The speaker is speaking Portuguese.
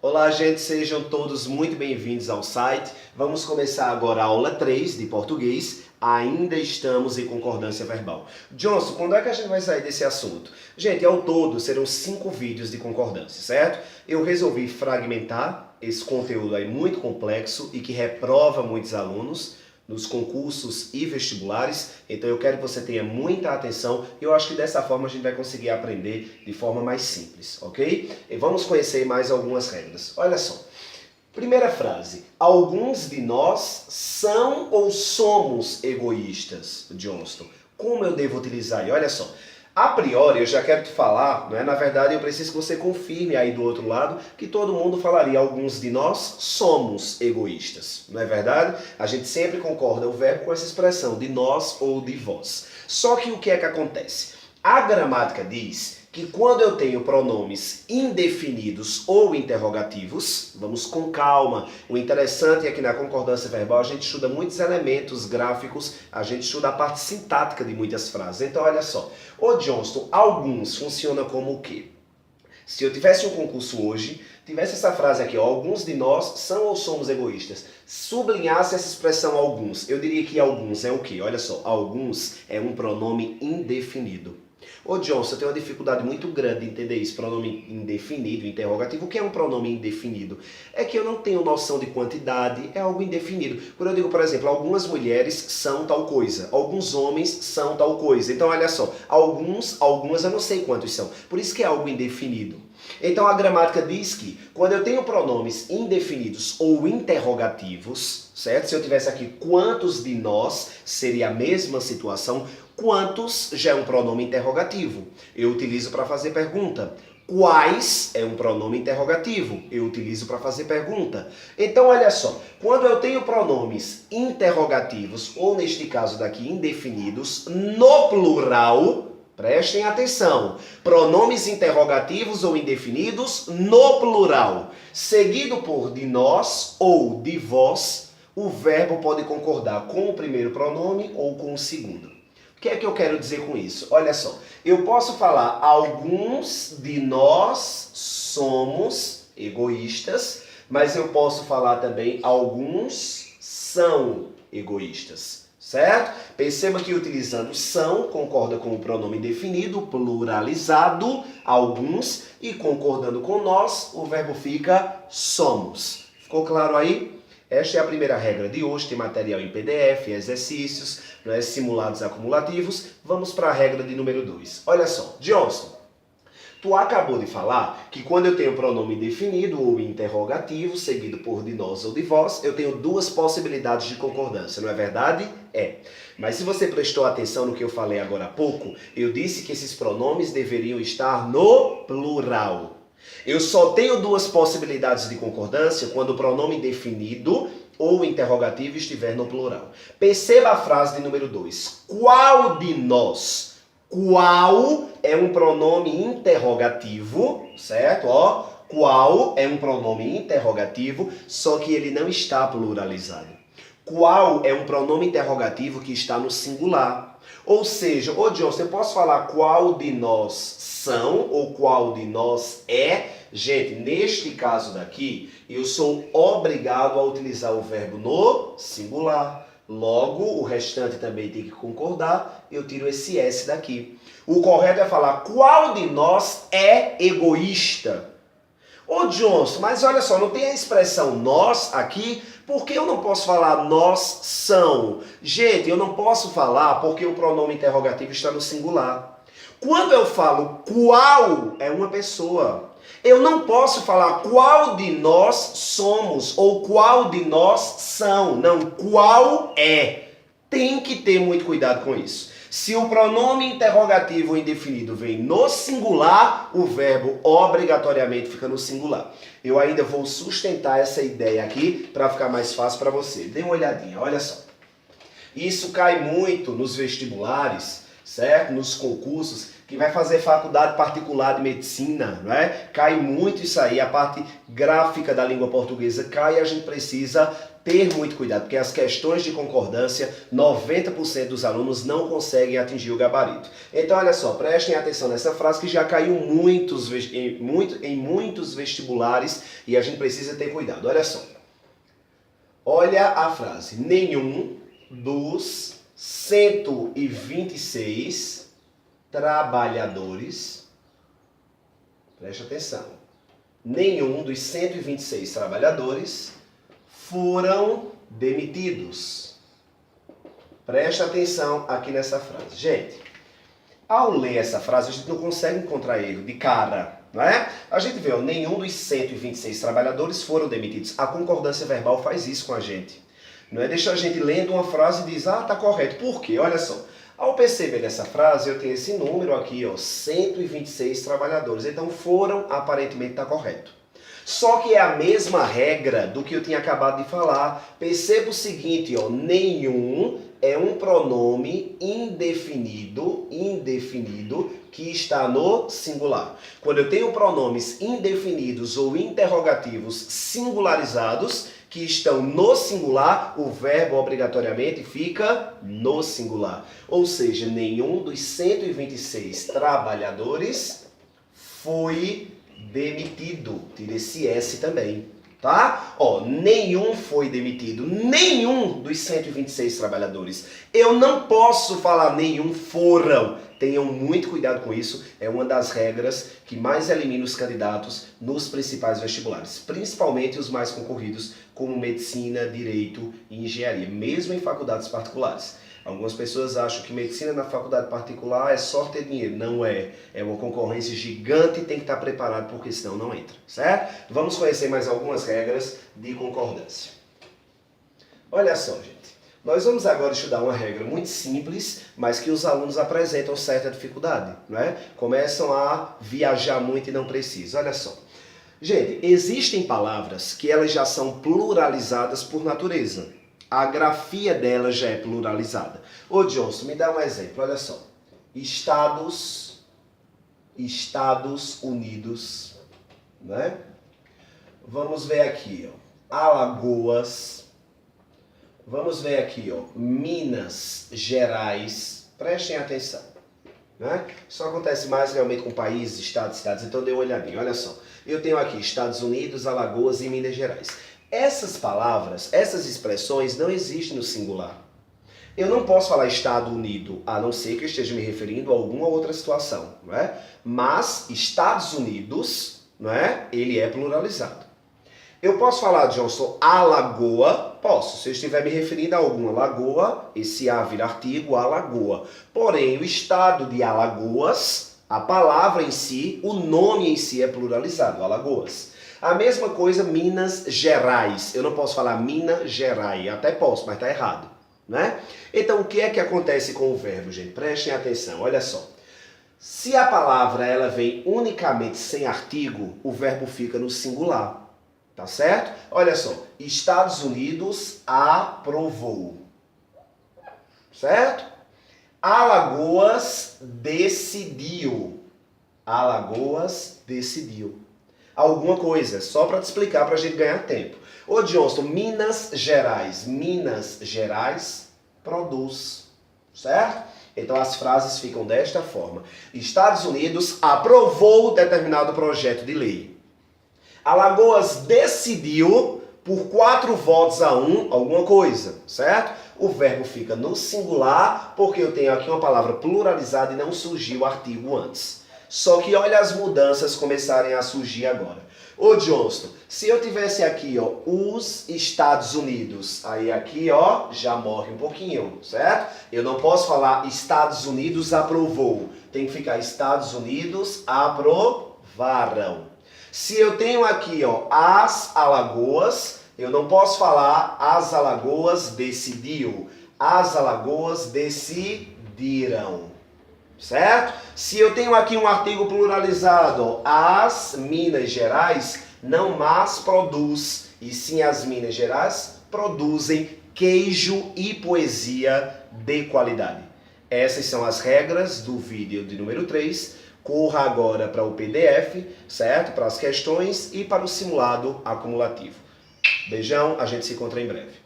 Olá, gente, sejam todos muito bem-vindos ao site. Vamos começar agora a aula 3 de português. Ainda estamos em concordância verbal. Johnson, quando é que a gente vai sair desse assunto? Gente, ao todo serão 5 vídeos de concordância, certo? Eu resolvi fragmentar esse conteúdo aí muito complexo e que reprova muitos alunos nos concursos e vestibulares, então eu quero que você tenha muita atenção e eu acho que dessa forma a gente vai conseguir aprender de forma mais simples, ok? E vamos conhecer mais algumas regras. Olha só, primeira frase, alguns de nós são ou somos egoístas, Johnston. Como eu devo utilizar? E olha só, a priori eu já quero te falar, não é? Na verdade eu preciso que você confirme aí do outro lado que todo mundo falaria, alguns de nós somos egoístas, não é verdade? A gente sempre concorda o verbo com essa expressão, de nós ou de vós. Só que o que é que acontece? A gramática diz que quando eu tenho pronomes indefinidos ou interrogativos, vamos com calma. O interessante é que na concordância verbal a gente estuda muitos elementos gráficos, a gente estuda a parte sintática de muitas frases. Então olha só, ô Johnston, alguns funciona como o quê? Se eu tivesse um concurso hoje, tivesse essa frase aqui, ó, alguns de nós são ou somos egoístas, sublinhasse essa expressão alguns, eu diria que alguns é o quê? Olha só, alguns é um pronome indefinido. Ô Johnson, eu tenho uma dificuldade muito grande de entender isso, pronome indefinido, interrogativo. O que é um pronome indefinido? É que eu não tenho noção de quantidade, é algo indefinido. Quando eu digo, por exemplo, algumas mulheres são tal coisa, alguns homens são tal coisa. Então, olha só, algumas eu não sei quantos são. Por isso que é algo indefinido. Então, a gramática diz que quando eu tenho pronomes indefinidos ou interrogativos, certo? Se eu tivesse aqui quantos de nós, seria a mesma situação. Quantos já é um pronome interrogativo. Eu utilizo para fazer pergunta. Quais é um pronome interrogativo. Eu utilizo para fazer pergunta. Então, olha só. Quando eu tenho pronomes interrogativos, ou neste caso daqui, indefinidos, no plural, prestem atenção. Pronomes interrogativos ou indefinidos no plural, seguido por de nós ou de vós, o verbo pode concordar com o primeiro pronome ou com o segundo. O que é que eu quero dizer com isso? Olha só, eu posso falar alguns de nós somos egoístas, mas eu posso falar também alguns são egoístas, certo? Perceba que utilizando são, concorda com o pronome definido, pluralizado, alguns, e concordando com nós, o verbo fica somos. Ficou claro aí? Esta é a primeira regra de hoje, tem material em PDF, exercícios, simulados acumulativos. Vamos para a regra de número 2. Olha só, Johnson, tu acabou de falar que quando eu tenho pronome definido ou interrogativo, seguido por de nós ou de vós, eu tenho duas possibilidades de concordância, não é verdade? É. Mas se você prestou atenção no que eu falei agora há pouco, eu disse que esses pronomes deveriam estar no plural. Eu só tenho duas possibilidades de concordância quando o pronome definido ou interrogativo estiver no plural. Perceba a frase de número 2. Qual de nós? Qual é um pronome interrogativo, certo? Ó, qual é um pronome interrogativo, só que ele não está pluralizado. Qual é um pronome interrogativo que está no singular. Ou seja, ô Johnson, eu posso falar qual de nós são ou qual de nós é? Gente, neste caso daqui, eu sou obrigado a utilizar o verbo no singular. Logo, o restante também tem que concordar, eu tiro esse S daqui. O correto é falar qual de nós é egoísta. Ô Johnson, mas olha só, não tem a expressão nós aqui? Por que eu não posso falar nós são? Gente, eu não posso falar porque o pronome interrogativo está no singular. Quando eu falo qual, é uma pessoa. Eu não posso falar qual de nós somos ou qual de nós são. Não, qual é. Tem que ter muito cuidado com isso. Se o pronome interrogativo indefinido vem no singular, o verbo obrigatoriamente fica no singular. Eu ainda vou sustentar essa ideia aqui para ficar mais fácil para você. Dê uma olhadinha, olha só. Isso cai muito nos vestibulares, certo? Nos concursos, que vai fazer faculdade particular de medicina, não é? Cai muito isso aí, a parte gráfica da língua portuguesa cai e a gente precisa ter muito cuidado, porque as questões de concordância, 90% dos alunos não conseguem atingir o gabarito. Então, olha só, prestem atenção nessa frase que já caiu em muitos vestibulares e a gente precisa ter cuidado. Olha só. Olha a frase. Nenhum dos 126 trabalhadores, preste atenção, nenhum dos 126 trabalhadores foram demitidos. Preste atenção aqui nessa frase. Gente, ao ler essa frase, a gente não consegue encontrar erro de cara, não é? A gente vê, ó, nenhum dos 126 trabalhadores foram demitidos. A concordância verbal faz isso com a gente. Não é? Deixa a gente lendo uma frase e diz, ah, tá correto. Por quê? Olha só. Ao perceber essa frase, eu tenho esse número aqui, ó, 126 trabalhadores. Então, foram, aparentemente, tá correto. Só que é a mesma regra do que eu tinha acabado de falar. Perceba o seguinte, ó, nenhum é um pronome indefinido que está no singular. Quando eu tenho pronomes indefinidos ou interrogativos singularizados que estão no singular, o verbo obrigatoriamente fica no singular. Ou seja, nenhum dos 126 trabalhadores foi demitido. Tira esse S também, tá? Ó, nenhum foi demitido. Nenhum dos 126 trabalhadores. Eu não posso falar nenhum foram. Tenham muito cuidado com isso. É uma das regras que mais elimina os candidatos nos principais vestibulares. Principalmente os mais concorridos, como medicina, direito e engenharia. Mesmo em faculdades particulares. Algumas pessoas acham que medicina na faculdade particular é só ter dinheiro. Não é. É uma concorrência gigante e tem que estar preparado porque senão não entra. Certo? Vamos conhecer mais algumas regras de concordância. Olha só, gente. Nós vamos agora estudar uma regra muito simples, mas que os alunos apresentam certa dificuldade. Não é? Começam a viajar muito e não precisam. Olha só. Gente, existem palavras que elas já são pluralizadas por natureza. A grafia dela já é pluralizada. Ô Johnson, me dá um exemplo, olha só. Estados Unidos, né? Vamos ver aqui, ó. Alagoas. Vamos ver aqui, ó. Minas Gerais. Prestem atenção, né? Isso acontece mais realmente com países, estados, cidades. Então dê uma olhadinha, olha só. Eu tenho aqui Estados Unidos, Alagoas e Minas Gerais. Essas palavras, essas expressões não existem no singular. Eu não posso falar Estado Unido, a não ser que eu esteja me referindo a alguma outra situação, não é? Mas Estados Unidos, não é? Ele é pluralizado. Eu posso falar, Johnson, Alagoa? Posso. Se eu estiver me referindo a alguma lagoa, esse A vira artigo, Alagoa. Porém, o estado de Alagoas, a palavra em si, o nome em si é pluralizado, Alagoas. A mesma coisa Minas Gerais. Eu não posso falar Minas Gerais. Até posso, mas está errado, né? Então, o que é que acontece com o verbo, gente? Prestem atenção, olha só. Se a palavra ela vem unicamente sem artigo, o verbo fica no singular, tá certo? Olha só, Estados Unidos aprovou, certo? Alagoas decidiu. Alagoas decidiu. Alguma coisa, só para te explicar, para a gente ganhar tempo. Ô Johnson, Minas Gerais produz, certo? Então as frases ficam desta forma. Estados Unidos aprovou determinado projeto de lei. Alagoas decidiu por 4 votos a 1 alguma coisa, certo? O verbo fica no singular porque eu tenho aqui uma palavra pluralizada e não surgiu o artigo antes. Só que olha as mudanças começarem a surgir agora. Ô Johnston, se eu tivesse aqui, ó, os Estados Unidos, aí aqui, ó, já morre um pouquinho, certo? Eu não posso falar Estados Unidos aprovou. Tem que ficar Estados Unidos aprovaram. Se eu tenho aqui, ó, as Alagoas, eu não posso falar as Alagoas decidiu. As Alagoas decidiram. Certo? Se eu tenho aqui um artigo pluralizado, as Minas Gerais não mais produz, e sim as Minas Gerais produzem queijo e poesia de qualidade. Essas são as regras do vídeo de número 3. Corra agora para o PDF, certo? Para as questões e para o simulado acumulativo. Beijão, a gente se encontra em breve.